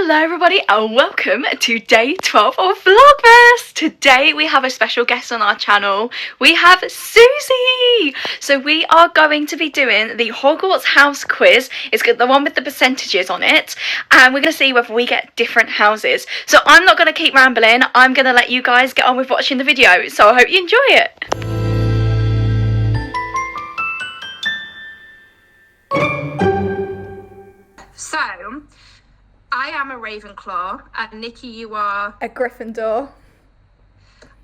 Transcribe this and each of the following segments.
Hello everybody and welcome to day 12 of Vlogmas. Today we have a special guest on our channel. We have Susie. So we are going to be doing the Hogwarts House quiz. It's the one with the percentages on it, and we're going to see whether we get different houses. So I'm not going to keep rambling. I'm going to let you guys get on with watching the video. So I hope you enjoy it. So, I am a Ravenclaw, and Nikki, you are a Gryffindor.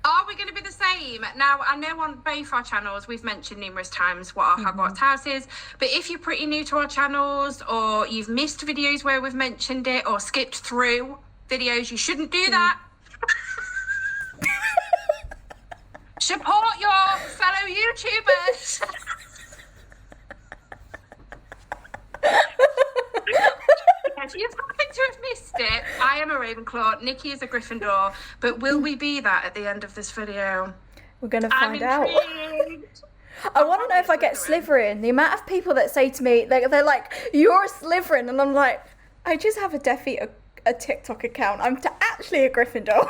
Are we going to be the same? Now, I know on both our channels we've mentioned numerous times what our Hogwarts House is, but if you're pretty new to our channels or you've missed videos where we've mentioned it or skipped through videos, you shouldn't do that. Support your fellow YouTubers. If you happen to have missed it, I am a Ravenclaw, Nikki is a Gryffindor, but will we be that at the end of this video? We're going to find out. I want to know if I get Slytherin. The amount of people that say to me, they're like, you're a Slytherin, and I'm like, I just have a TikTok account. I'm actually a Gryffindor.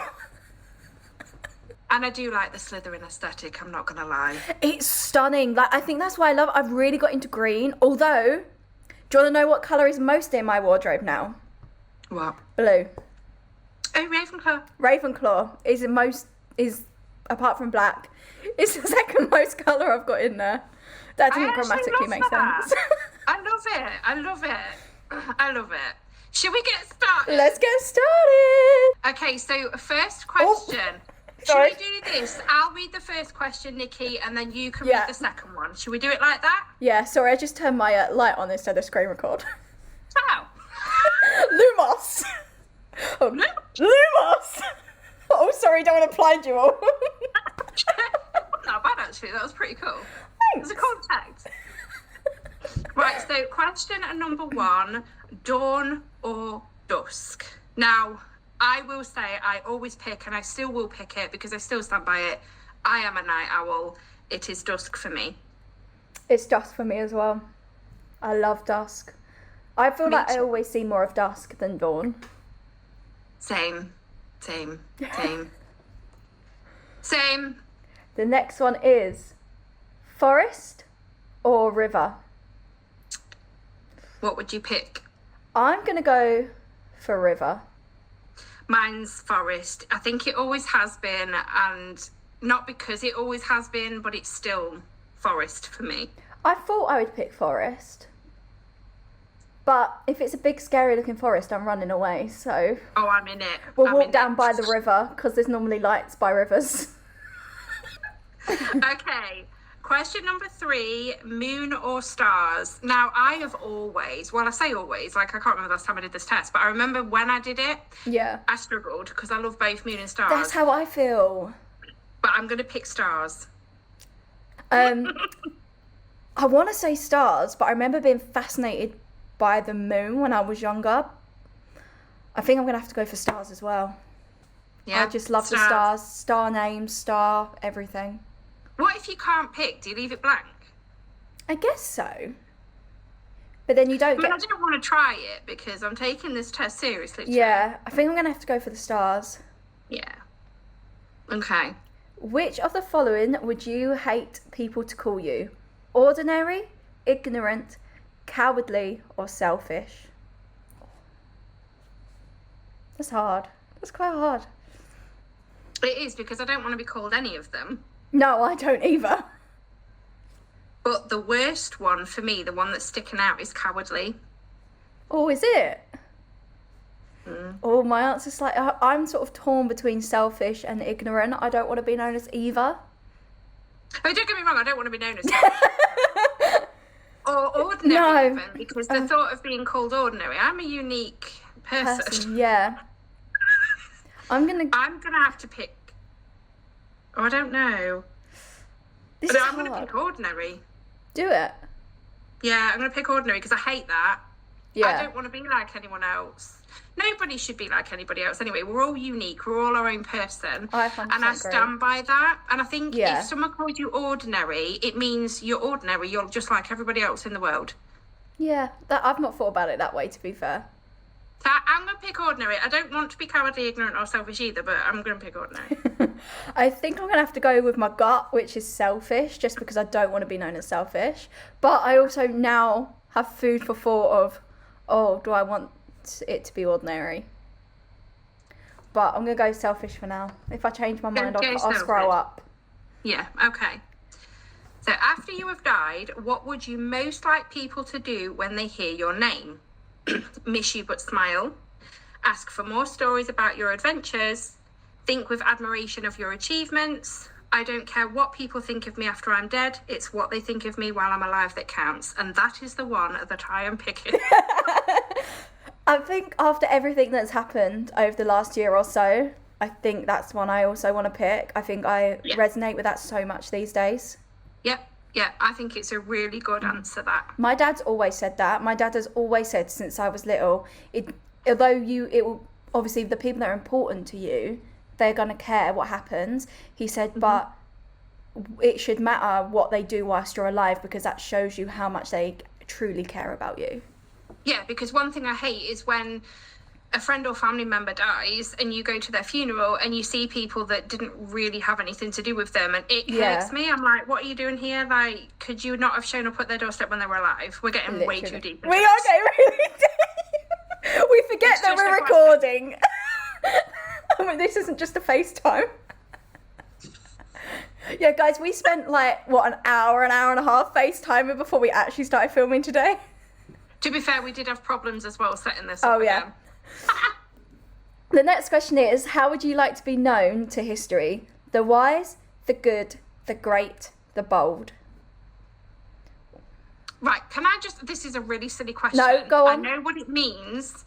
And I do like the Slytherin aesthetic, I'm not going to lie. It's stunning. Like, I think that's why I've really got into green, although... Do you want to know what colour is most in my wardrobe now? What? Blue. Oh, Ravenclaw. Ravenclaw is apart from black, it's the second most colour I've got in there. That didn't grammatically make sense. I love it. Should we get started? Let's get started. Okay, so first question. Should we do this? I'll read the first question, Nikki, and then you can read the second one. Should we do it like that? Yeah, sorry, I just turned my light on instead of screen record. How? Lumos! Oh, Lumos! Oh, sorry, don't want to blind you all. Not bad, actually. That was pretty cool. Thanks. There's a contact. Right, so question number 1, dawn or dusk? Now... I will say I always pick, and I still will pick it because I still stand by it. I am a night owl. It is dusk for me. It's dusk for me as well. I love dusk. I feel like I always see more of dusk than dawn. Same. The next one is forest or river? What would you pick? I'm going to go for river. Mine's forest. I think it always has been, and not because it always has been, but it's still forest for me. I thought I would pick forest, but if it's a big scary looking forest, I'm running away, so... Oh, I'm in it. We'll walk down by the river, because there's normally lights by rivers. Okay. Question number 3, moon or stars? Now, I have always, well, I say always, like, I can't remember the last time I did this test, but I remember when I did it, I struggled, because I love both moon and stars. That's how I feel. But I'm going to pick stars. I want to say stars, but I remember being fascinated by the moon when I was younger. I think I'm going to have to go for stars as well. Yeah, I just love the stars, star names, star, everything. What if you can't pick? Do you leave it blank? I guess so. But then you don't I don't want to try it because I'm taking this test seriously. Yeah, I think I'm going to have to go for the stars. Yeah. Okay. Which of the following would you hate people to call you? Ordinary, ignorant, cowardly, or selfish? That's hard. That's quite hard. It is, because I don't want to be called any of them. No, I don't either. But the worst one for me, the one that's sticking out, is cowardly. Oh, is it? Oh, my answer's like, I'm sort of torn between selfish and ignorant. I don't want to be known as either. Oh, don't get me wrong, I don't want to be known as selfish. Or ordinary even, because the thought of being called ordinary, I'm a unique person. Yeah. I'm gonna have to pick. Oh, I don't know. I'm going to pick ordinary. Do it. Yeah, I'm going to pick ordinary because I hate that. Yeah. I don't want to be like anyone else. Nobody should be like anybody else anyway. We're all unique. We're all our own person. And I stand by that. And I think if someone calls you ordinary, it means you're ordinary. You're just like everybody else in the world. Yeah, I've not thought about it that way, to be fair. So I'm going to pick ordinary. I don't want to be cowardly, ignorant, or selfish either, but I'm going to pick ordinary. I think I'm going to have to go with my gut, which is selfish, just because I don't want to be known as selfish. But I also now have food for thought of, oh, do I want it to be ordinary? But I'm going to go selfish for now. If I change my mind, I'll scroll up. Yeah, okay. So after you have died, what would you most like people to do when they hear your name? Miss you but smile, ask for more stories about your adventures, think with admiration of your achievements. I don't care what people think of me after I'm dead, it's what they think of me while I'm alive that counts. And that is the one that I am picking. I think after everything that's happened over the last year or so, I think that's one I also want to pick. I think I resonate with that so much these days. Yep. Yeah, I think it's a really good answer, that. My dad's always said that. My dad has always said since I was little, obviously the people that are important to you, they're going to care what happens. He said, but it should matter what they do whilst you're alive, because that shows you how much they truly care about you. Yeah, because one thing I hate is when a friend or family member dies and you go to their funeral and you see people that didn't really have anything to do with them, and it hurts me. I'm like, what are you doing here? Like, could you not have shown up at their doorstep when they were alive? We're getting way too deep. We are getting really deep. We forget that we're recording. I mean, this isn't just a FaceTime. Yeah, guys, we spent an hour and a half FaceTiming before we actually started filming today. To be fair, we did have problems as well setting this up again. The next question is, how would you like to be known to history? The wise, the good, the great, the bold. Right, this is a really silly question. No, go on. I know what it means,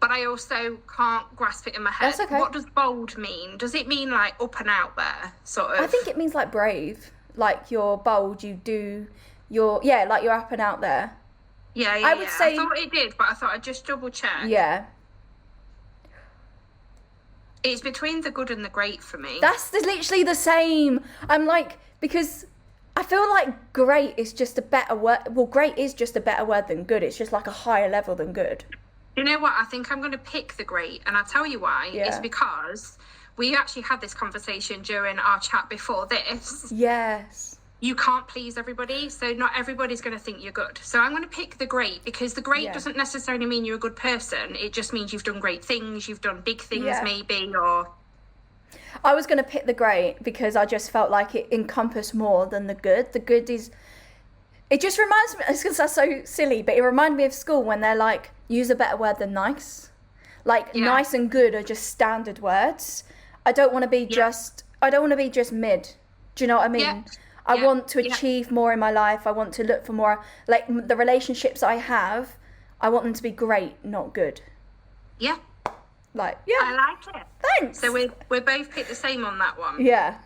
but I also can't grasp it in my head. That's okay. What does bold mean? Does it mean like up and out there, sort of? I think it means like brave. Like you're bold, like you're up and out there. Yeah, I would say... I thought it did, but I thought I'd just double check. Yeah. It's between the good and the great for me. That's literally the same. I'm like, because I feel like great is just a better word. Well, great is just a better word than good. It's just like a higher level than good. You know what? I think I'm going to pick the great, and I'll tell you why. Yeah. It's because we actually had this conversation during our chat before this. Yes. You can't please everybody, so not everybody's going to think you're good. So I'm going to pick the great, because the great doesn't necessarily mean you're a good person. It just means you've done great things, you've done big things maybe, or... I was going to pick the great because I just felt like it encompassed more than the good. The good is... It just reminds me... It's because that's so silly, but it reminded me of school when they're like, use a better word than nice. Like, nice and good are just standard words. I don't want to be just... I don't want to be just mid. Do you know what I mean? Yeah. I want to achieve more in my life. I want to look for more, like the relationships I have, I want them to be great, not good. Yeah. Like, I like it. Thanks. So we're both picked the same on that one. Yeah.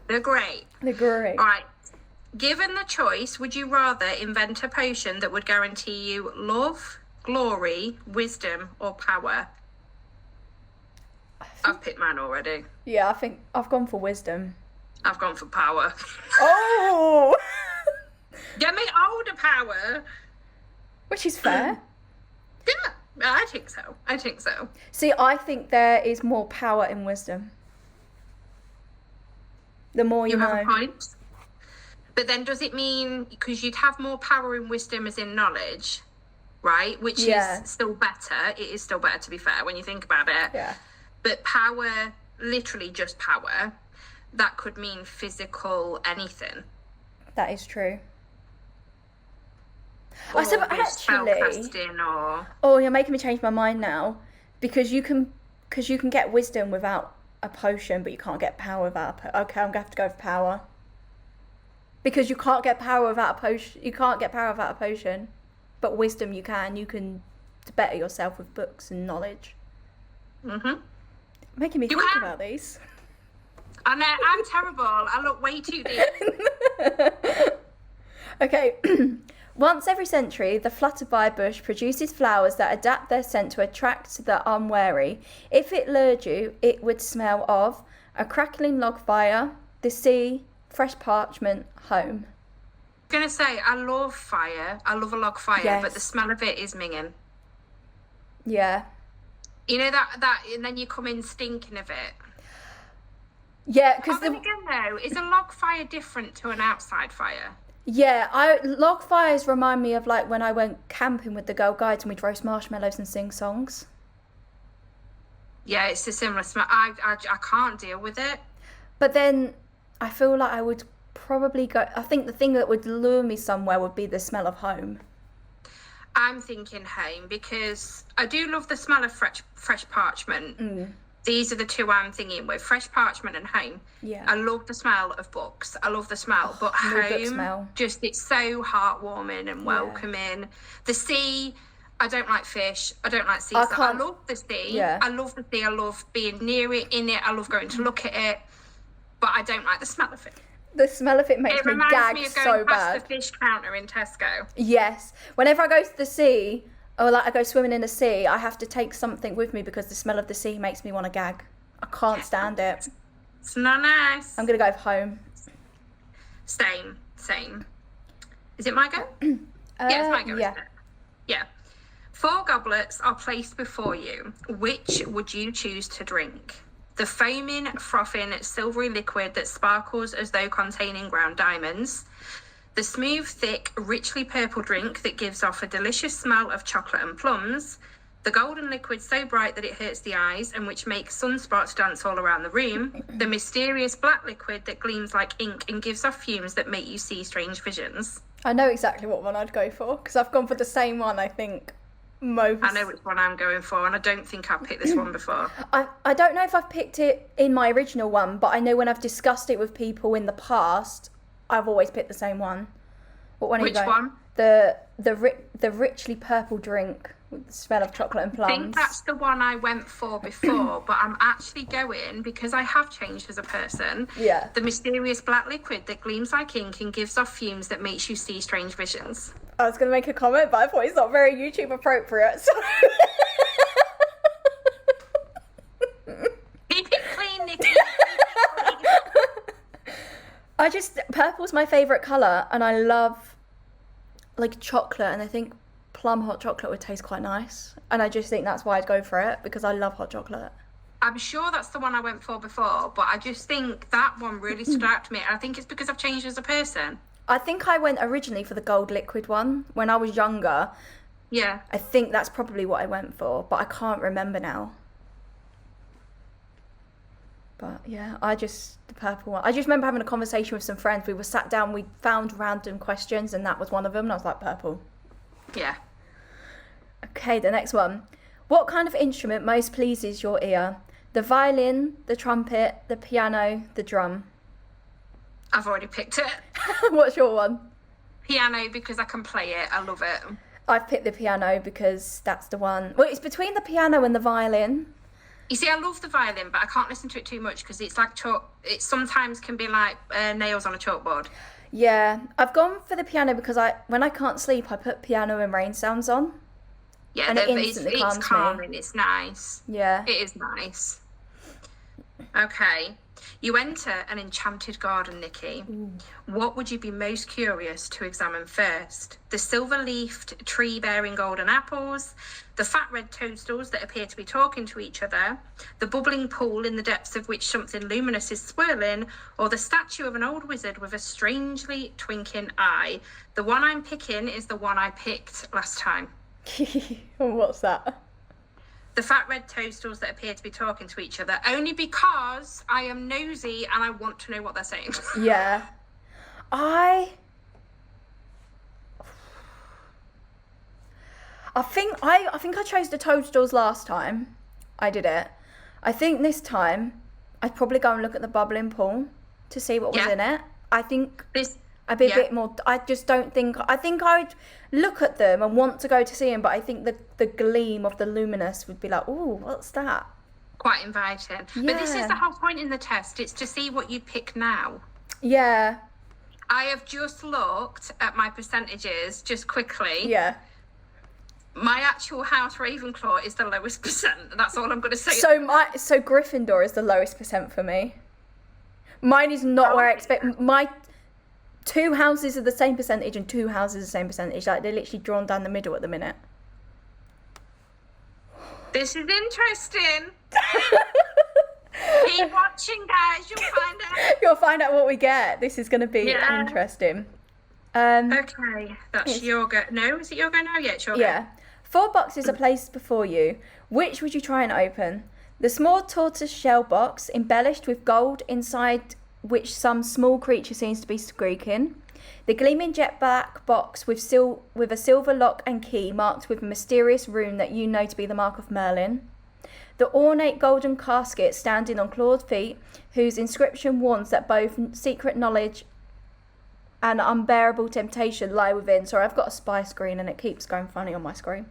They're great. They're great. All right. Given the choice, would you rather invent a potion that would guarantee you love, glory, wisdom, or power? I've picked mine already. Yeah, I think I've gone for wisdom. I've gone for power. Oh! Get me older power. Which is fair. Yeah, I think so. See, I think there is more power in wisdom. The more you know. You have a point. But then does it mean, because you'd have more power in wisdom as in knowledge, right? Which is still better. It is still better, to be fair, when you think about it. Yeah. But power, literally just power, that could mean physical anything. That is true. Or I said, actually, oh, you're making me change my mind now, because you can get wisdom without a potion, but you can't get power without a okay, I'm gonna have to go for power, because you can't get power without a potion. You can't get power without a potion, but wisdom you can. You can better yourself with books and knowledge. Making me think about these. I know, I'm terrible. I look way too deep. Okay. Once every century, the flutterby bush produces flowers that adapt their scent to attract the unwary. If it lured you, it would smell of a crackling log fire, the sea, fresh parchment, home. I'm going to say, I love fire. I love a log fire, but the smell of it is minging. Yeah. You know that, and then you come in stinking of it. Yeah, because then again, though, is a log fire different to an outside fire? Yeah, log fires remind me of like when I went camping with the Girl Guides and we'd roast marshmallows and sing songs. Yeah, it's a similar smell. I can't deal with it. But then I feel like I would probably go. I think the thing that would lure me somewhere would be the smell of home. I'm thinking home because I do love the smell of fresh parchment. These are the two I'm thinking with, fresh parchment and home. Yeah. I love the smell of books. I love the smell. But home, just it's so heartwarming and welcoming. Yeah. The sea, I don't like fish. I don't like sea. I love the sea. Yeah. I love the sea. I love being near it, in it. I love going to look at it. But I don't like the smell of it. The smell of it makes me gag me of so going bad. Past the fish counter in Tesco. Yes. Whenever I go to the sea, or like I go swimming in the sea, I have to take something with me because the smell of the sea makes me want to gag. I can't stand it. It's not nice. I'm going to go home. Same. Is it my go? Yeah, it's my go, isn't it? Yeah. 4 goblets are placed before you. Which would you choose to drink? The foaming, frothing, silvery liquid that sparkles as though containing ground diamonds. The smooth, thick, richly purple drink that gives off a delicious smell of chocolate and plums. The golden liquid so bright that it hurts the eyes and which makes sunspots dance all around the room. The mysterious black liquid that gleams like ink and gives off fumes that make you see strange visions. I know exactly what one I'd go for because I've gone for the same one, I think. Most. I know which one I'm going for, and I don't think I've picked this one before. I don't know if I've picked it in my original one, but I know when I've discussed it with people in the past, I've always picked the same one. What one? Which one? The richly purple drink with the smell of chocolate and plums. I think that's the one I went for before, but I'm actually going, because I have changed as a person. Yeah. The mysterious black liquid that gleams like ink and gives off fumes that makes you see strange visions. I was going to make a comment, but I thought it's not very YouTube appropriate. So. Keep it clean, Nikki. Purple's my favourite colour, and I love like chocolate, and I think plum hot chocolate would taste quite nice, and I just think that's why I'd go for it, because I love hot chocolate. I'm sure that's the one I went for before, but I just think that one really stood out to me, and I think it's because I've changed as a person. I think I went originally for the gold liquid one when I was younger. Yeah. I think that's probably what I went for, but I can't remember now. But yeah, the purple one. I just remember having a conversation with some friends. We were sat down, we found random questions, and that was one of them, and I was like, purple. Yeah. Okay, the next one. What kind of instrument most pleases your ear? The violin, the trumpet, the piano, the drum. I've already picked it. What's your one? Piano, because I can play it. I love it. I've picked the piano because that's the one. Well, it's between the piano and the violin. You see, I love the violin, but I can't listen to it too much because it's like it sometimes can be like nails on a chalkboard. Yeah, I've gone for the piano because when I can't sleep, I put piano and rain sounds on. Yeah, and it instantly calms it's calming. Me. It's nice. Yeah. It is nice. Okay. You enter an enchanted garden, Nikki. Ooh. What would you be most curious to examine first? The silver-leafed tree bearing golden apples, the fat red toadstools that appear to be talking to each other, the bubbling pool in the depths of which something luminous is swirling, or the statue of an old wizard with a strangely twinkling eye. The one I'm picking is the one I picked last time. What's that? The fat red toadstools that appear to be talking to each other, only because I am nosy and I want to know what they're saying. Yeah. I think I chose the toadstools last time. I did it. I think this time I'd probably go and look at the bubbling pool to see what was in it. I think I'd be a bit more. I just don't think. I think I'd look at them and want to go to see them, but I think the gleam of the luminous would be like, ooh, what's that? Quite inviting. Yeah. But this is the whole point in the test. It's to see what you'd pick now. Yeah. I have just looked at my percentages just quickly. Yeah. My actual house Ravenclaw is the lowest percent. That's all I'm going to say. So Gryffindor is the lowest percent for me. Mine is not where I expect. My 2 houses are the same percentage and 2 houses are the same percentage. Like, they're literally drawn down the middle at the minute. This is interesting. Keep watching, guys. You'll find out. You'll find out what we get. This is going to be interesting. Okay, that's your go. No, is it your go now? Yeah, it's your go. Yeah. 4 boxes are placed before you. Which would you try and open? The small tortoise shell box, embellished with gold inside which some small creature seems to be squeaking. The gleaming jet black box with a silver lock and key marked with a mysterious rune that you know to be the mark of Merlin. The ornate golden casket standing on clawed feet, whose inscription warns that both secret knowledge and unbearable temptation lie within. Sorry, I've got a spy screen and it keeps going funny on my screen.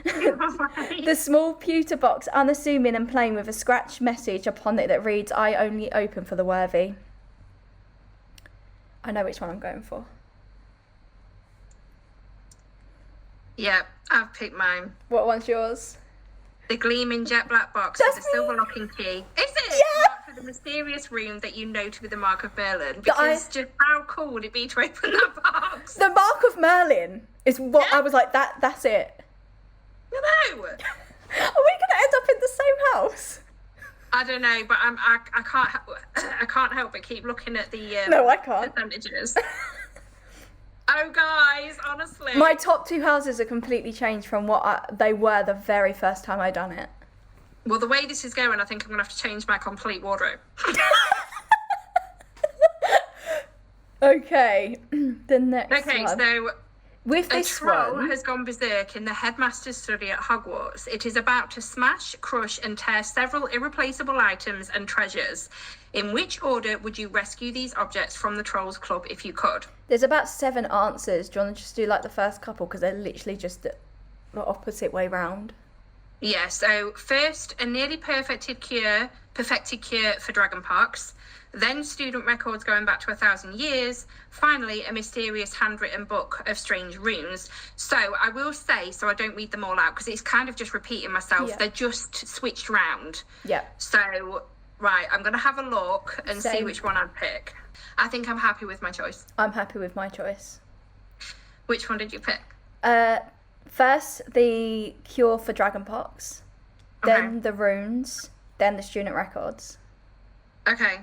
The small pewter box, unassuming and plain, with a scratched message upon it that reads, "I only open for the worthy." I know which one I'm going for. Yeah, I've picked mine. What one's yours? The gleaming jet black box with a silver lock and key. Is it? Yeah! Marked with a mysterious rune that you know to be the mark of Merlin. Because just how cool would it be to open that box? The mark of Merlin is what I was like, that's it. No. Are we going to end up in the same house? I don't know, but I can't help but keep looking at the No, I can't. percentages. Oh, guys, honestly. My top 2 houses are completely changed from what they were the very first time I done it. Well, the way this is going, I think I'm going to have to change my complete wardrobe. Okay, the next one. Okay, so with a this troll one, has gone berserk in the headmaster's study at Hogwarts. It is about to smash, crush, and tear several irreplaceable items and treasures. In which order would you rescue these objects from the Trolls Club if you could? there's about 7 answers. Do you want to just do like the first couple because they're literally just the opposite way round? Yeah, so first, a nearly perfected cure for dragonpox. Then student records going back to 1,000 years. Finally, a mysterious handwritten book of strange runes. So I will say, so I don't read them all out because it's kind of just repeating myself. Yeah. They're just switched round. Yeah. So, right, I'm going to have a look and see Same. which one I'd pick. I think I'm happy with my choice. I'm happy with my choice. Which one did you pick? First, the cure for dragonpox, then the runes, then the student records. Okay.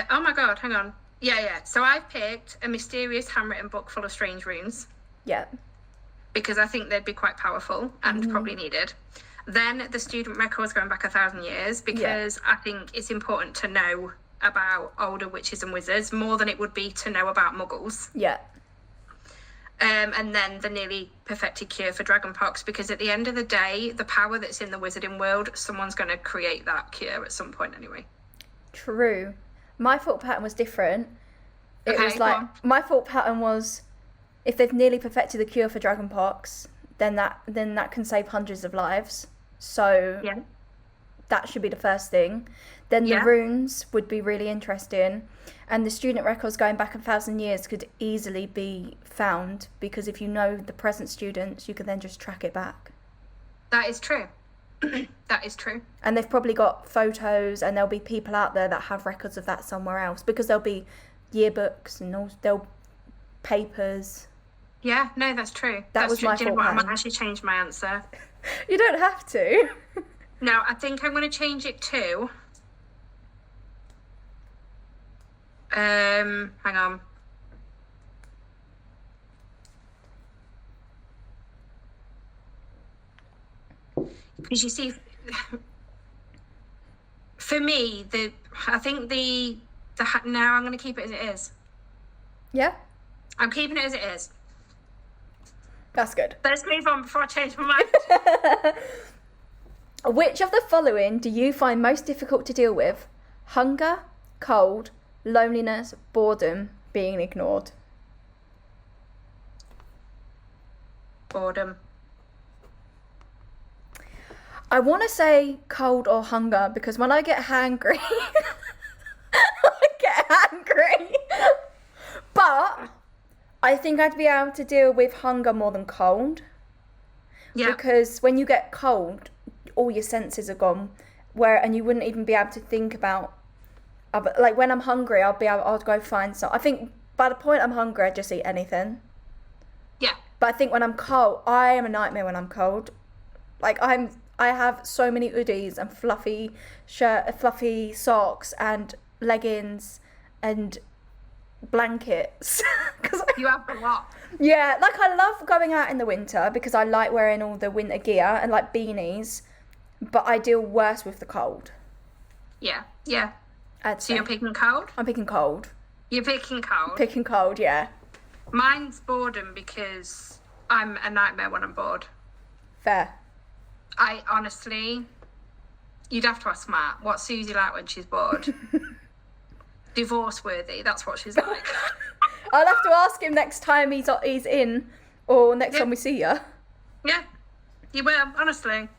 Oh my god, hang on. Yeah. So I've picked a mysterious handwritten book full of strange runes. Yeah. Because I think they'd be quite powerful and probably needed. Then the student records going back 1,000 years because I think it's important to know about older witches and wizards more than it would be to know about muggles. Yeah. And then the nearly perfected cure for dragonpox, because at the end of the day, the power that's in the wizarding world, someone's going to create that cure at some point anyway. True. My thought pattern was different. It Okay, was go like, on. my thought pattern was, if they've nearly perfected the cure for dragonpox, then that can save hundreds of lives. So Yeah. that should be the first thing. Then the runes would be really interesting, and the student records going back 1,000 years could easily be found because if you know the present students, you can then just track it back. That is true. That is true. And they've probably got photos, and there'll be people out there that have records of that somewhere else because there'll be yearbooks and there'll papers. Yeah, no, that's true. That was true. my Do you know thought what? I might pattern. actually change my answer. You don't have to. No, I think I'm going to change it to... hang on. Because you see, for me, I think now I'm going to keep it as it is. Yeah, I'm keeping it as it is. that's good. Let's move on before I change my mind. Which of the following do you find most difficult to deal with? Hunger, cold, loneliness, boredom, being ignored. Boredom. I want to say cold or hunger because when I get hangry, I get hangry. But I think I'd be able to deal with hunger more than cold. Yeah. Because when you get cold, all your senses are gone, and you wouldn't even be able to think about. Like when I'm hungry, I'll go find some. I think by the point I'm hungry, I just eat anything. Yeah. But I think when I'm cold, I am a nightmare when I'm cold. Like I I have so many hoodies and fluffy fluffy socks and leggings and blankets. You have a lot. Yeah, like I love going out in the winter because I like wearing all the winter gear and like beanies, but I deal worse with the cold. Yeah. So you're picking cold? I'm picking cold. You're picking cold? Picking cold, yeah. Mine's boredom because I'm a nightmare when I'm bored. Fair. I honestly, you'd have to ask Matt, what's Susie like when she's bored? Divorce worthy, that's what she's like. I'll have to ask him next time he's in, or next time we see you. Yeah, you will, honestly.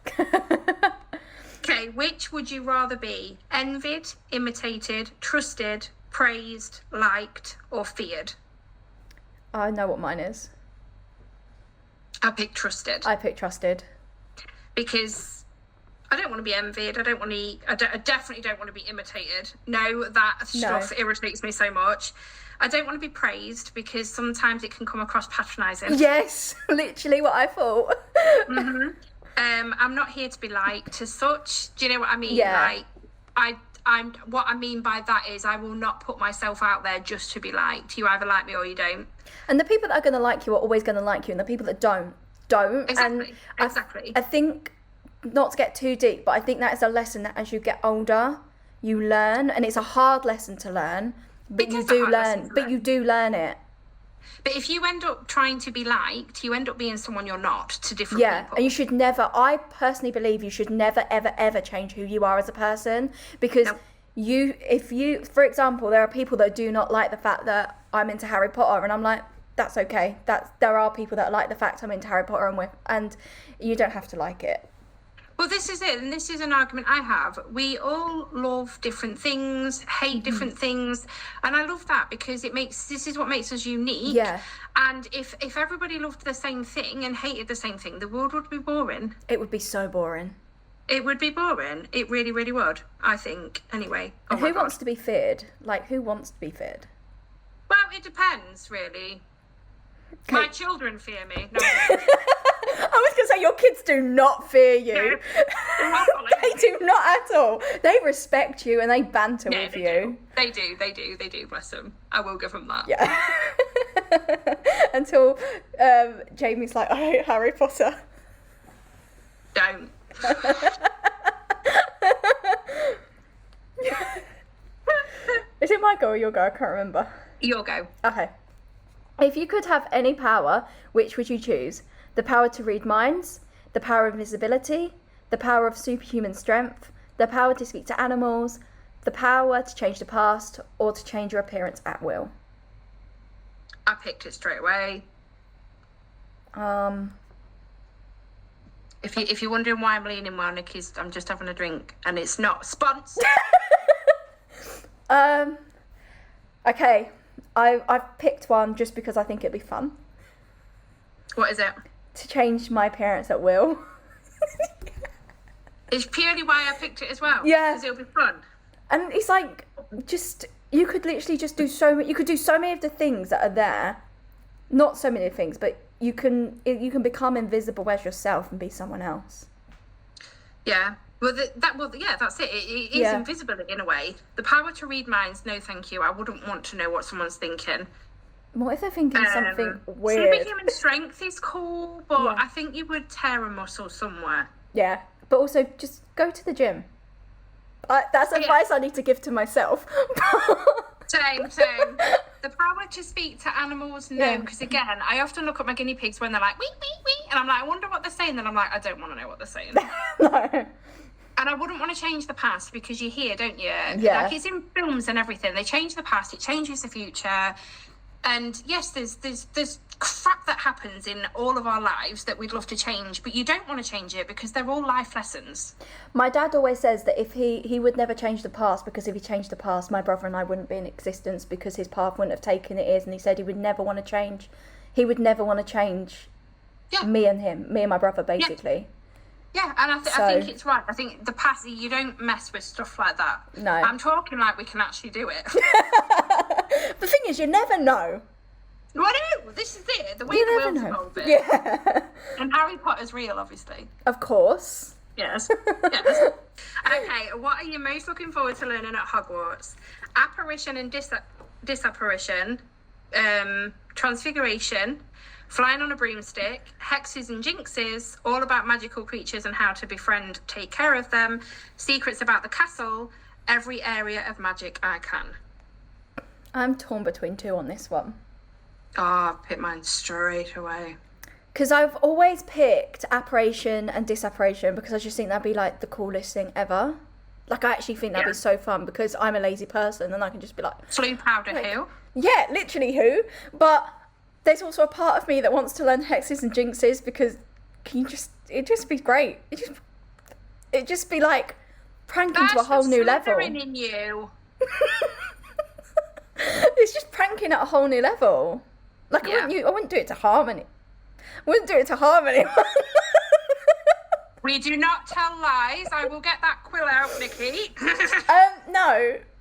Okay, which would you rather be? Envied, imitated, trusted, praised, liked, or feared? I know what mine is. I picked trusted. I picked trusted. Because I don't want to be envied. I definitely don't want to be imitated. No, that stuff irritates me so much. I don't want to be praised because sometimes it can come across patronising. Yes, literally what I thought. Mm-hmm. I'm not here to be liked as such. Do you know what I mean? Yeah. Like, what I mean by that is I will not put myself out there just to be liked. You either like me or you don't. And the people that are going to like you are always going to like you, and the people that don't. Exactly. And exactly. I think, not to get too deep, but I think that is a lesson that as you get older, you learn, and it's a hard lesson to learn, but you do learn. But you do learn it. But if you end up trying to be liked, you end up being someone you're not to different people. Yeah, and you should never, I personally believe you should never, ever, ever change who you are as a person, because if you, for example, there are people that do not like the fact that I'm into Harry Potter, and I'm like, that's okay. There are people that like the fact I'm into Harry Potter, and you don't have to like it. Well, this is it, and this is an argument I have. We all love different things, hate different things, and I love that because this is what makes us unique. Yeah. And if everybody loved the same thing and hated the same thing, the world would be boring. It would be so boring. It would be boring. It really, really would, I think, anyway. And who wants to be feared? Like, who wants to be feared? Well, it depends, really. Okay. My children fear me. No, I was going to say, your kids do not fear you. They do not at all. They respect you and they banter with you. They do, bless them. I will give them that. Yeah. Until Jamie's like, I hate Harry Potter. Don't. Is it my go or your go? I can't remember. Your go. Okay. If you could have any power, which would you choose? The power to read minds, the power of invisibility, the power of superhuman strength, the power to speak to animals, the power to change the past, or to change your appearance at will? I picked it straight away. If you're wondering why I'm leaning while Nikki's, I'm just having a drink, and it's not sponsored. Okay, I've picked one just because I think it'd be fun. What is it? To change my appearance at will. It's purely why I picked it as well. Yeah. Because it'll be fun. And it's like, you could literally just do you could do so many of the things that are there. Not so many things, but you can become invisible as yourself and be someone else. Yeah. Well, that's it. It is invisibility in a way. The power to read minds, no thank you. I wouldn't want to know what someone's thinking. What if they're thinking something weird? Superhuman strength is cool, but I think you would tear a muscle somewhere. Yeah, but also just go to the gym. That's advice I need to give to myself. Same. The power to speak to animals, no, because again, I often look at my guinea pigs when they're like, wee, wee, wee, and I'm like, I wonder what they're saying, then I'm like, I don't want to know what they're saying. No. And I wouldn't want to change the past because you hear, don't you? Yeah. Like, it's in films and everything. They change the past, it changes the future. And yes, there's crap that happens in all of our lives that we'd love to change, but you don't want to change it because they're all life lessons. My dad always says that if he would never change the past, because if he changed the past, my brother and I wouldn't be in existence because his path wouldn't have taken it is, and he said he would never want to change. He would never want to change me and my brother, basically. Yeah, and I think it's right. I think the past, you don't mess with stuff like that. No. I'm talking like we can actually do it. The thing is, you never know. Well, no, this is it. The way the world's evolving. Yeah. And Harry Potter's real, obviously. Of course. Yes. Yes. Okay, what are you most looking forward to learning at Hogwarts? Apparition and disapparition, transfiguration, flying on a broomstick, hexes and jinxes, all about magical creatures and how to befriend, take care of them, secrets about the castle, every area of magic I can. I'm torn between two on this one. Oh, I picked mine straight away. Because I've always picked apparition and disapparition because I just think that'd be like the coolest thing ever. Like, I actually think that'd be so fun because I'm a lazy person and I can just be like... Flu powder like, who? Yeah, literally who. But there's also a part of me that wants to learn hexes and jinxes because it'd just be great. It'd just be like pranking to a whole new level. That's in you. It's just pranking at a whole new level. Like, I wouldn't do it to harm anyone. We do not tell lies. I will get that quill out, Nikki.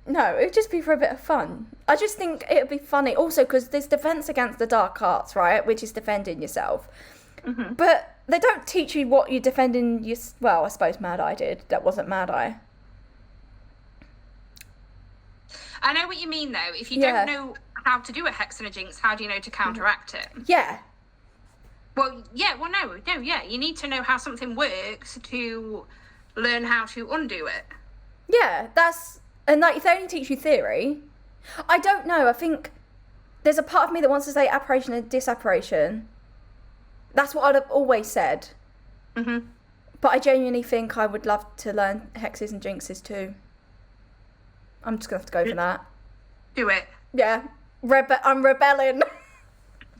No, it'd just be for a bit of fun. I just think it'd be funny. Also, because there's defense against the dark arts, right? Which is defending yourself. Mm-hmm. But they don't teach you what you're defending. Well, I suppose Mad Eye did. That wasn't Mad Eye. I know what you mean, though. If you don't know how to do a hex and a jinx, how do you know to counteract it? Yeah. Well, you need to know how something works to learn how to undo it. Yeah, and like, if they only teach you theory, I don't know, I think there's a part of me that wants to say apparition and disapparition. That's what I'd have always said. Mm-hmm. But I genuinely think I would love to learn hexes and jinxes too. I'm just going to have to go for that. Do it. Yeah. I'm rebelling.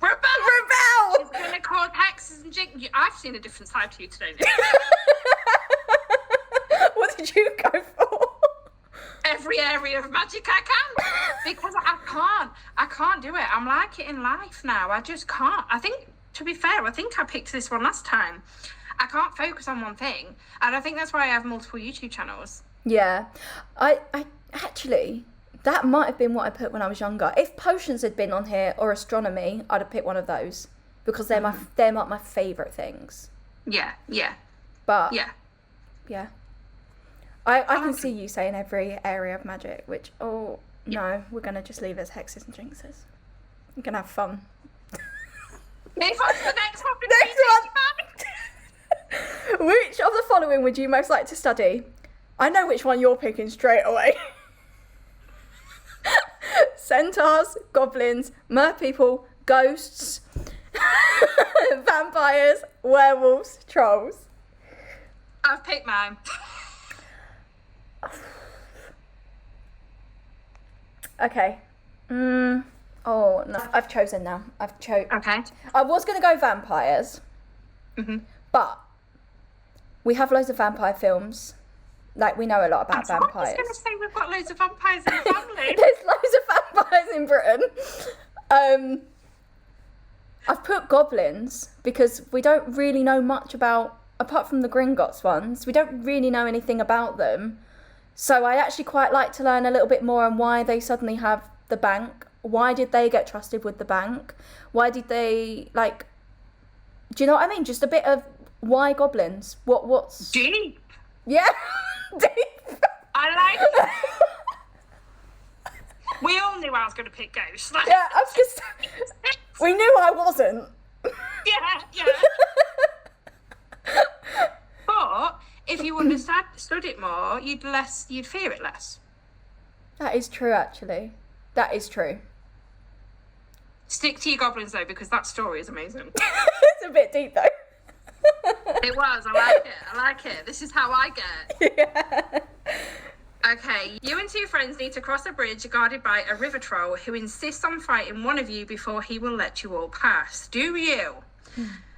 Rebel! She's going to call hexes and jinxes. I've seen a different side to you today, Nick. What did you go for? Every area of magic I can. Because I can't do it. I'm like it in life now. I just can't. I think, to be fair, I picked this one last time. I can't focus on one thing. And I think that's why I have multiple YouTube channels. Yeah. I actually, that might have been what I put when I was younger. If potions had been on here or astronomy, I'd have picked one of those. Because they're like my favourite things. Yeah. But... Yeah. I can see you saying every area of magic, which, no, we're going to just leave as hexes and jinxes. We're going to have fun. Move on to the next one. Which of the following would you most like to study? I know which one you're picking straight away. Centaurs, goblins, merpeople, ghosts, vampires, werewolves, trolls. I've picked mine. Okay. Oh, no. I've chosen now. Okay. I was going to go vampires. Mm-hmm. But we have loads of vampire films. Like, we know a lot about vampires. I was going to say we've got loads of vampires in the family. There's loads of vampires in Britain. I've put goblins because we don't really know much about, apart from the Gringotts ones, we don't really know anything about them. So I actually quite like to learn a little bit more on why they suddenly have the bank. Why did they get trusted with the bank? Why did they, like... Do you know what I mean? Just a bit of why goblins? What's... Deep. Yeah. Deep. I like it. We all knew I was going to pick ghosts. Like... Yeah, I was just... We knew I wasn't. Yeah. But... if you understood it more, you'd fear it less. That is true, actually. That is true. Stick to your goblins, though, because that story is amazing. It's a bit deep, though. It was. I like it. This is how I get. Yeah. Okay. You and two friends need to cross a bridge guarded by a river troll who insists on fighting one of you before he will let you all pass. Do you...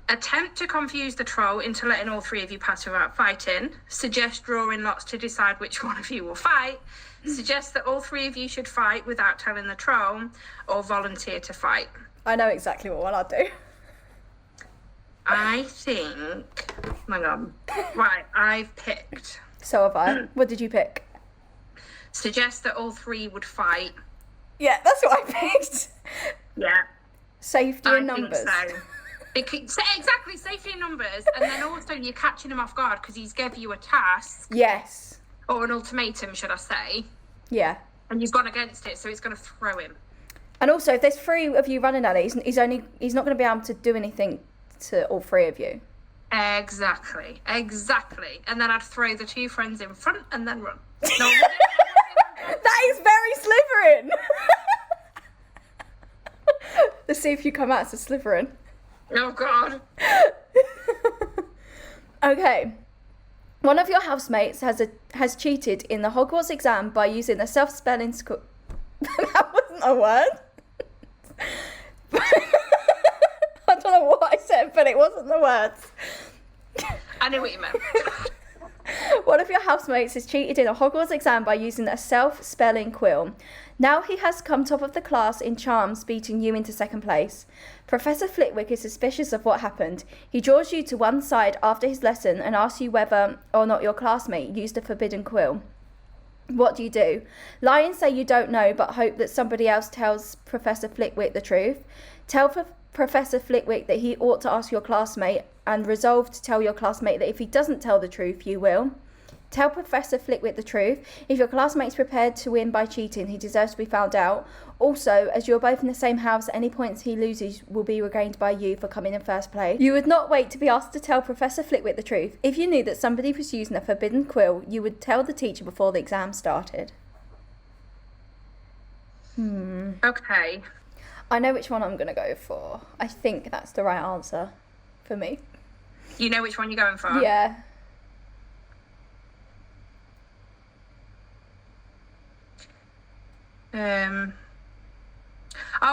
attempt to confuse the troll into letting all three of you pass without fighting, suggest drawing lots to decide which one of you will fight, suggest that all three of you should fight without telling the troll, or volunteer to fight? I know exactly what one I'd do. I think... hang on. Right, I've picked... So have I. What did you pick? Suggest that all three would fight. Yeah, that's what I picked. Yeah. Safety in numbers. I think so. Exactly, safety in numbers, and then also you're catching him off guard because he's gave you a task. Yes. Or an ultimatum, should I say. Yeah. And you've gone against it, so it's going to throw him. And also, if there's 3 of you running at it, he's not going to be able to do anything to all 3 of you. Exactly. And then I'd throw the 2 friends in front and then run. No, that is very Slytherin. Let's see if you come out as a Slytherin. Oh, God. Okay. One of your housemates has cheated in the Hogwarts exam by using a self-spelling school. That wasn't a word. I don't know what I said, but it wasn't the words. I knew what you meant. One of your housemates has cheated in a Hogwarts exam by using a self-spelling quill. Now he has come top of the class in charms, beating you into second place. Professor Flitwick is suspicious of what happened. He draws you to one side after his lesson and asks you whether or not your classmate used a forbidden quill. What do you do? Lie and say you don't know, but hope that somebody else tells Professor Flitwick the truth. Tell Professor Flitwick that he ought to ask your classmate, and resolve to tell your classmate that if he doesn't tell the truth, you will. Tell Professor Flitwick the truth. If your classmate's prepared to win by cheating, he deserves to be found out. Also, as you're both in the same house, any points he loses will be regained by you for coming in first place. You would not wait to be asked to tell Professor Flitwick the truth. If you knew that somebody was using a forbidden quill, you would tell the teacher before the exam started. Okay. I know which one I'm going to go for. I think that's the right answer for me. You know which one you're going for? Yeah.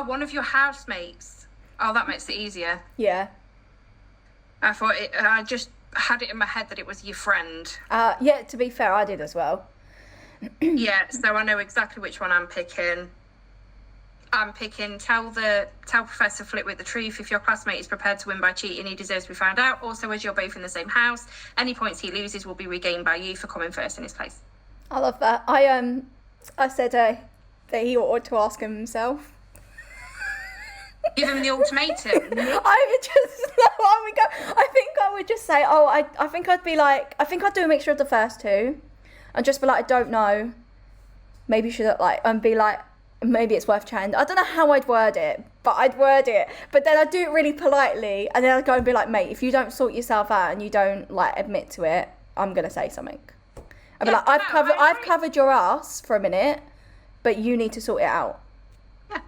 One of your housemates. Oh, that makes it easier. Yeah. I just had it in my head that it was your friend. Yeah, to be fair, I did as well. Yeah, so I know exactly which one I'm picking. Tell Professor Flitwick the truth. If your classmate is prepared to win by cheating, he deserves to be found out. Also, as you're both in the same house, any points he loses will be regained by you for coming first in his place. I love that. I said that he ought to ask him himself. Give him the ultimatum. I would just, I think I would just say, I think I'd do a mixture of the first 2, and just be like, I don't know. Maybe you should be like, maybe it's worth chatting. I don't know how I'd word it, but I'd word it. But then I'd do it really politely, and then I'd go and be like, mate, if you don't sort yourself out and you don't admit to it, I'm gonna say something. I'd be like, I've covered your ass for a minute, but you need to sort it out. Yeah.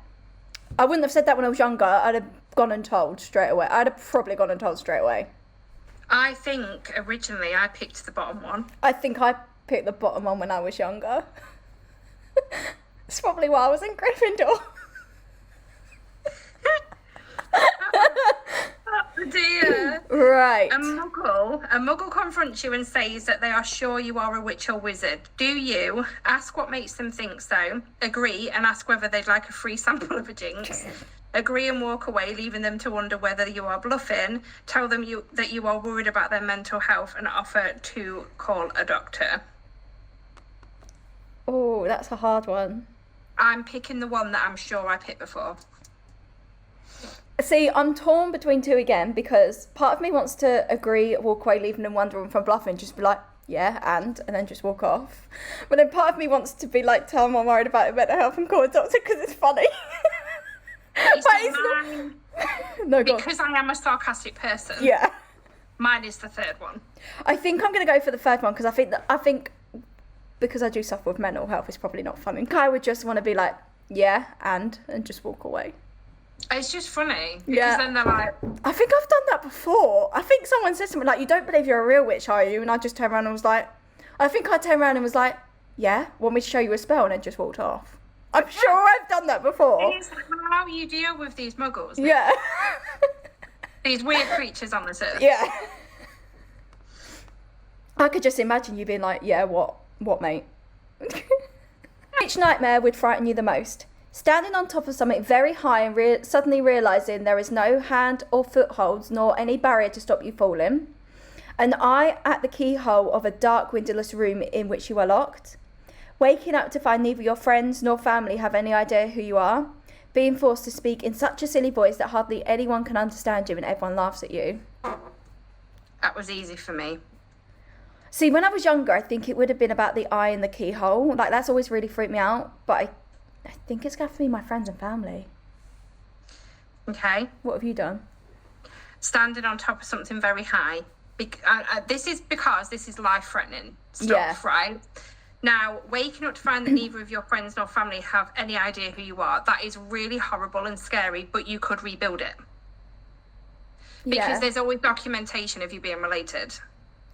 I wouldn't have said that when I was younger. I'd have gone and told straight away. I'd have probably gone and told straight away. I think originally I picked the bottom one. I think I picked the bottom one when I was younger. It's probably why I was in Gryffindor. Oh dear. Right. A muggle confronts you and says that they are sure you are a witch or wizard. Do you ask what makes them think so? Agree and ask whether they'd like a free sample of a jinx? Agree and walk away, leaving them to wonder whether you are bluffing? Tell them that you are worried about their mental health and offer to call a doctor? Oh, that's a hard one. I'm picking the one that I'm sure I picked before. See, I'm torn between 2 again, because part of me wants to agree, walk away, leaving them wondering from bluffing, just be like, yeah, and then just walk off. But then part of me wants to be like, tell them I'm worried about their mental health and call a doctor because it's funny. No, because I am a sarcastic person. Yeah. Mine is the third one. I think I'm going to go for the third one, because I think because I do suffer with mental health, it's probably not funny. I would just want to be like, yeah, and just walk away. It's just funny. Because then they're like... I think I've done that before. I think someone said something like, you don't believe you're a real witch, are you? And I just turned around and was like... I think I turned around and was like, yeah, want me to show you a spell? And then just walked off. I'm sure I've done that before. It's how you deal with these muggles. Yeah. These weird creatures on this earth. Yeah. I could just imagine you being like, yeah, what, mate? Which nightmare would frighten you the most? Standing on top of something very high and suddenly realising there is no hand or footholds nor any barrier to stop you falling. An eye at the keyhole of a dark windowless room in which you are locked. Waking up to find neither your friends nor family have any idea who you are. being forced to speak in such a silly voice that hardly anyone can understand you and everyone laughs at you. That was easy for me. See, when I was younger, I think it would have been about the eye and the keyhole. Like, that's always really freaked me out. But I think it's going to be my friends and family. Okay. What have you done? Standing on top of something very high. This is because this is life-threatening stuff, right? Now, waking up to find that neither of your friends nor family have any idea who you are, that is really horrible and scary, but you could rebuild it. Because there's always documentation of you being related.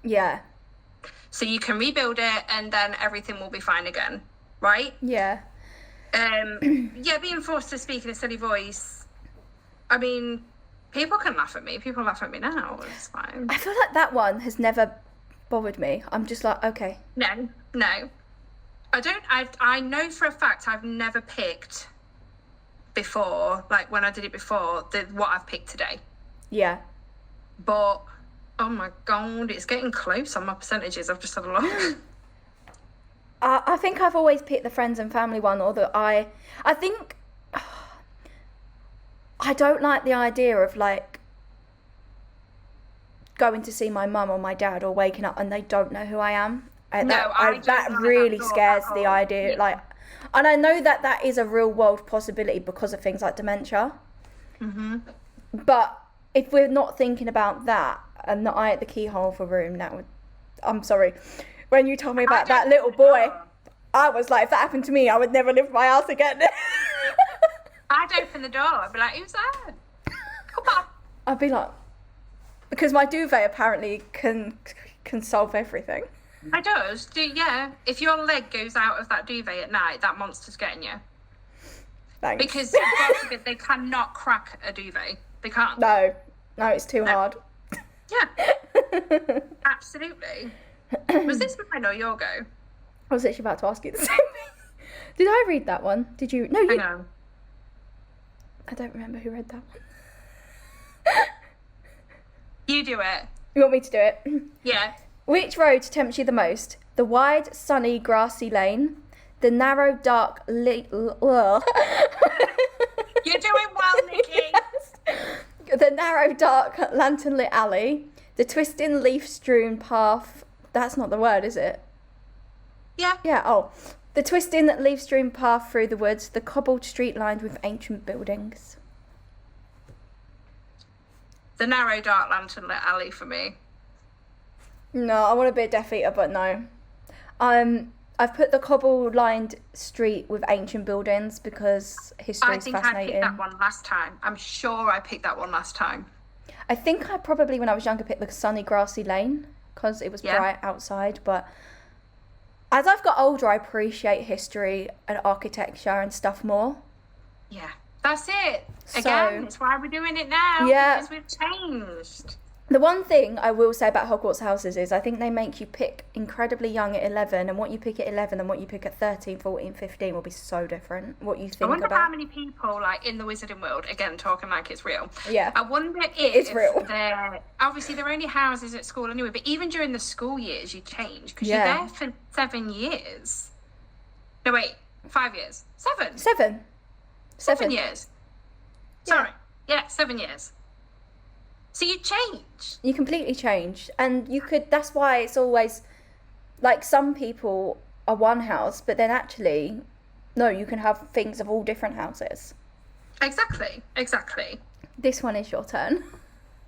Yeah. So you can rebuild it and then everything will be fine again, right? Yeah. Being forced to speak in a silly voice, I mean, people can laugh at me. People laugh at me now. It's fine. I feel like that one has never bothered me. I'm just like, okay. No. I know for a fact I've never picked before, like when I did it before, what I've picked today. Yeah. But, oh my God, it's getting close on my percentages. I've just had a look. I think I've always picked the friends and family one, or I think I don't like the idea of like going to see my mum or my dad or waking up and they don't know who I am. That really scares the idea. Yeah. Like, and I know that is a real world possibility because of things like dementia. Mm-hmm. But if we're not thinking about that and the eye at the keyhole of a room, that would, I'm sorry. When you told me about that little boy, I was like, if that happened to me, I would never leave my house again. I'd open the door. I'd be like, who's that? Come on. I'd be like, because my duvet apparently can solve everything. It does. Yeah. If your leg goes out of that duvet at night, that monster's getting you. Thanks. Because they cannot crack a duvet. They can't. No, it's too hard. Yeah. Absolutely. Was this mine or your go? I was literally about to ask you the same thing. Did I read that one? Did you? No, you. I know. I don't remember who read that one. You do it. You want me to do it? Yeah. Which road tempts you the most? The wide, sunny, grassy lane, the narrow, dark, You're doing well, Nikki. Yes. The narrow, dark, lantern-lit alley, the twisting, leaf-strewn path. That's not the word, is it? Yeah. Yeah. Oh, the twisting, leaf-strewn path through the woods, the cobbled street lined with ancient buildings. The narrow, dark, lantern-lit alley for me. No, I want to be a Death Eater, but no. I've put the cobble-lined street with ancient buildings because history is fascinating. I think I picked that one last time. I'm sure I picked that one last time. I think I probably, when I was younger, picked the sunny, grassy lane because it was bright outside. But as I've got older, I appreciate history and architecture and stuff more. Yeah, that's it. Again, it's why we're doing it now. Yeah. Because we've changed. The one thing I will say about Hogwarts houses is I think they make you pick incredibly young at 11, and what you pick at 11 and what you pick at 13, 14, 15 will be so different. What you think about. I wonder how many people, like, in the wizarding world, again, talking like it's real. Yeah. I wonder if it's real. Obviously, they're only houses at school anyway, but even during the school years, you change because you're there for 7 years. No, wait, 5 years. 7. 7 years. Sorry. Yeah, 7 years. So you change. You completely change. And you could, that's why it's always, like, some people are one house, but then actually, no, you can have things of all different houses. Exactly. This one is your turn.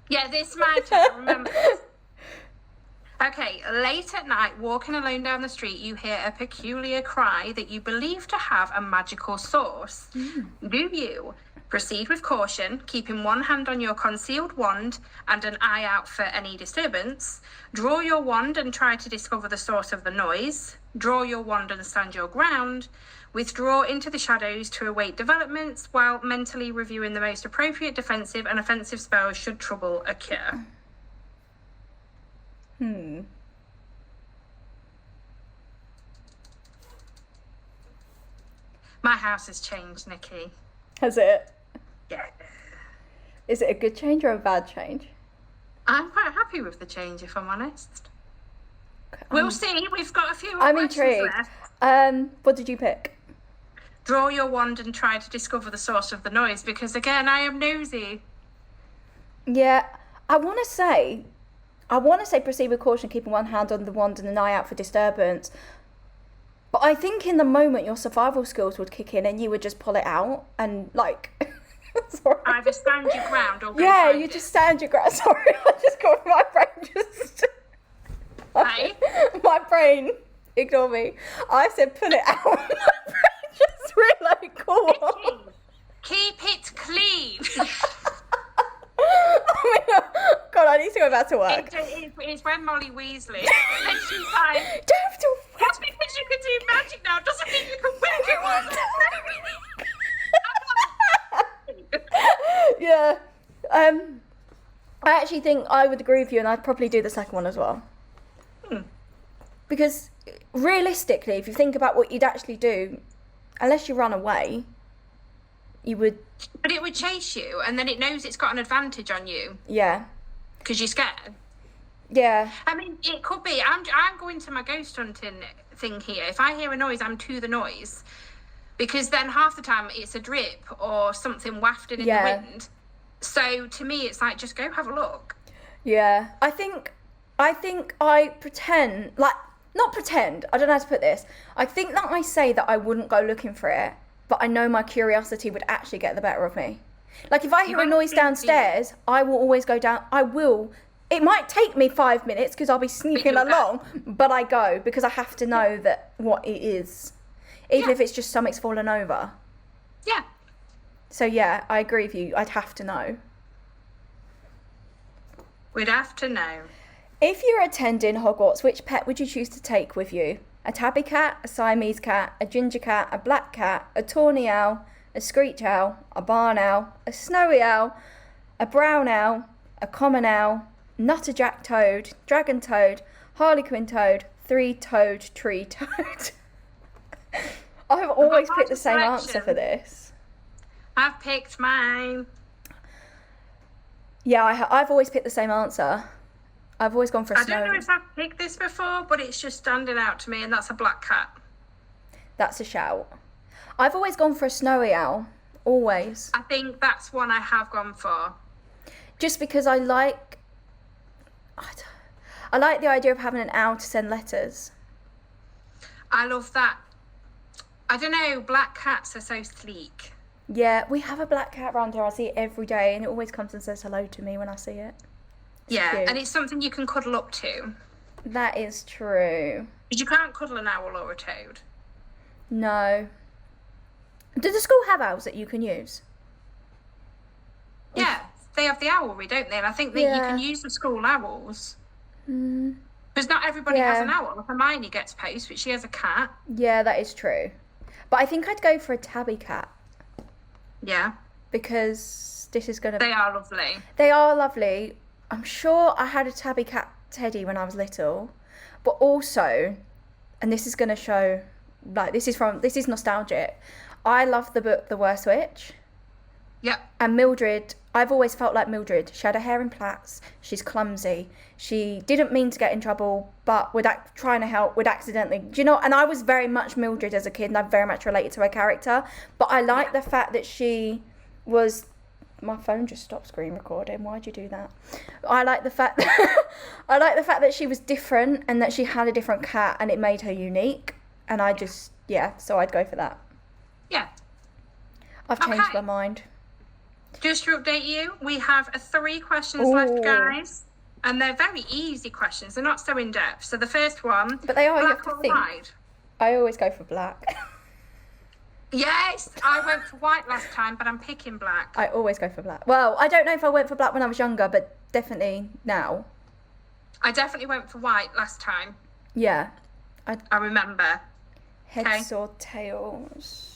Yeah, this is my turn, remember this. Okay, late at night, walking alone down the street, you hear a peculiar cry that you believe to have a magical source. Do you proceed with caution, keeping one hand on your concealed wand and an eye out for any disturbance? Draw your wand and try to discover the source of the noise. Draw your wand and stand your ground. Withdraw into the shadows to await developments while mentally reviewing the most appropriate defensive and offensive spells should trouble occur. My house has changed, Nikki. Has it? Yeah. Is it a good change or a bad change? I'm quite happy with the change, if I'm honest. We'll see. We've got a few more I'm questions intrigued. left. What did you pick? Draw your wand and try to discover the source of the noise, because again, I am nosy. Yeah, I want to say proceed with caution, keeping one hand on the wand and an eye out for disturbance. But I think in the moment your survival skills would kick in and you would just pull it out and like... Sorry. Either stand your ground or go Yeah, find you it. just stand your ground. Sorry, I just got my brain just... Hey? My brain, ignore me. I said pull it out. My brain just realised, go on. Keep it clean. Oh my God, I need to go back to work. It's when Molly Weasley. And she's like, Don't have to... just because you can do magic now doesn't mean you can whip it. Yeah. I actually think I would agree with you, and I'd probably do the second one as well. Because realistically, if you think about what you'd actually do, unless you run away, you would... But it would chase you, and then it knows it's got an advantage on you Yeah. because you're scared. Yeah. I mean, it could be. I'm going to my ghost hunting thing here. If I hear a noise, I'm to the noise. Because then half the time it's a drip or something wafted in the wind. So to me, it's like, just go have a look. Yeah. I think I pretend, like, not pretend, I don't know how to put this. I think that I say that I wouldn't go looking for it, but I know my curiosity would actually get the better of me. Like, if I hear a noise downstairs, I will always go down. It might take me 5 minutes because I'll be sneaking along, but I go because I have to know that what it is, even if it's just something's fallen over. Yeah. So yeah, I agree with you. I'd have to know. We'd have to know. If you're attending Hogwarts, which pet would you choose to take with you? A tabby cat, a Siamese cat, a ginger cat, a black cat, a tawny owl, a screech owl, a barn owl, a snowy owl, a brown owl, a common owl, nutterjack toad, dragon toad, harlequin toad, three-toed tree toad. I've always picked the same answer for this. I've picked mine. Yeah, I've always picked the same answer. I've always gone for a snow. I don't know if I've picked this before, but it's just standing out to me, and that's a black cat. That's a shout. I've always gone for a snowy owl. Always. I think that's one I have gone for. Just because I like the idea of having an owl to send letters. I love that. I don't know, black cats are so sleek. Yeah, we have a black cat around here. I see it every day, and it always comes and says hello to me when I see it. Yeah, cute. and it's something you can cuddle up to. That is true. Because you can't cuddle an owl or a toad. No. Do the school have owls that you can use? Yeah, they have the owlry, don't they? And I think that you can use the school owls. Because not everybody has an owl. Hermione gets post, but she has a cat. Yeah, that is true. But I think I'd go for a tabby cat. Yeah. Because this is going to... They are lovely. They are lovely. I'm sure I had a tabby cat Teddy when I was little. But also, and this is going to show, like, this is nostalgic. I love the book The Worst Witch. Yep. And Mildred, I've always felt like Mildred. She had her hair in plaits. She's clumsy. She didn't mean to get in trouble, but trying to help would accidentally. Do you know? And I was very much Mildred as a kid, and I very much related to her character. But I like the fact that she was. My phone just stopped screen recording. Why'd you do that? I like the fact that she was different and that she had a different cat, and it made her unique. And I just so I'd go for that. Yeah. I've changed my mind. Just to update you, we have 3 questions left, guys. And they're very easy questions. They're not so in-depth. So the first one... But they are, you black have to or think. white? I always go for black. Yes! I went for white last time, but I'm picking black. I always go for black. Well, I don't know if I went for black when I was younger, but definitely now. I definitely went for white last time. Yeah. I remember. Heads or tails?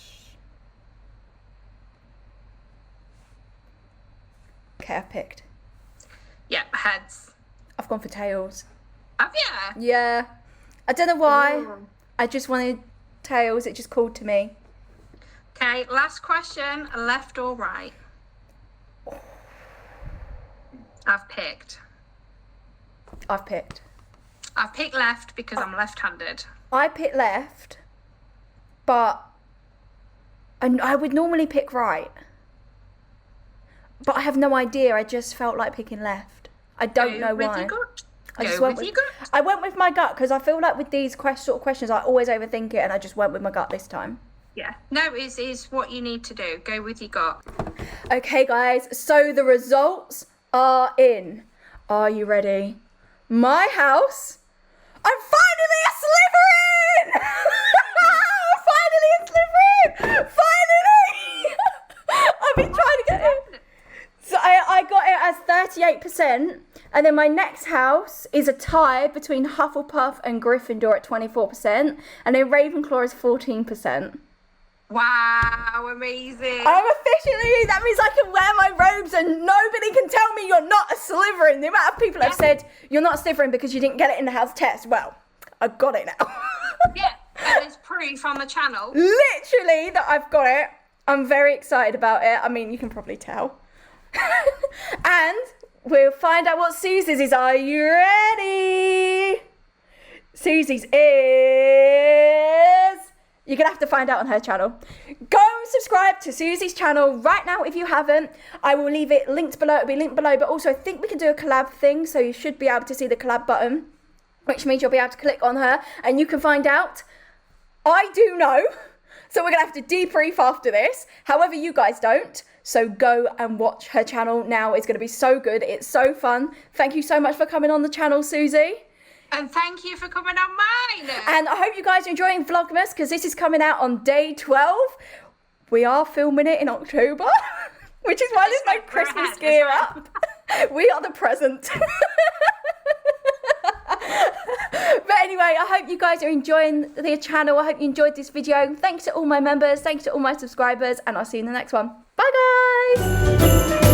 Okay, I picked. Yep, heads. I've gone for tails. Have you? Yeah. I don't know why. Ooh. I just wanted tails. It just called to me. Okay, last question. Left or right? I've picked. I've picked. I've picked left because I'm left-handed. I picked left, but And I would normally pick right. But I have no idea. I just felt like picking left. I don't know why. I went with my gut because I feel like with these sort of questions, I always overthink it, and I just went with my gut this time. Yeah. No, is what you need to do. Go with your gut. Okay, guys. So the results are in. Are you ready? My house. I'm finally a Slytherin! Finally a Slytherin! Finally! I've been trying to get it. So I got it as 38%. And then my next house is a tie between Hufflepuff and Gryffindor at 24%. And then Ravenclaw is 14%. Wow, amazing. I'm officially, that means I can wear my robes and nobody can tell me you're not a Slytherin. The amount of people have said you're not a Slytherin because you didn't get it in the house test. Well, I got it now. Yeah, and there's proof on the channel. Literally that I've got it. I'm very excited about it. I mean, you can probably tell. And we'll find out what Susie's is. Are you ready? Susie's is... You're going to have to find out on her channel. Go and subscribe to Susie's channel right now if you haven't. I will leave it linked below. It'll be linked below. But also, I think we can do a collab thing. So you should be able to see the collab button, which means you'll be able to click on her and you can find out. I do know. So we're going to have to debrief after this. However, you guys don't. So go and watch her channel now. It's going to be so good. It's so fun. Thank you so much for coming on the channel, Susie. And thank you for coming on mine. And I hope you guys are enjoying Vlogmas because this is coming out on day 12. We are filming it in October, which is why there's no Christmas gear up. We are the present. But anyway, I hope you guys are enjoying the channel. I hope you enjoyed this video. Thanks to all my members. Thanks to all my subscribers. And I'll see you in the next one. Bye, guys.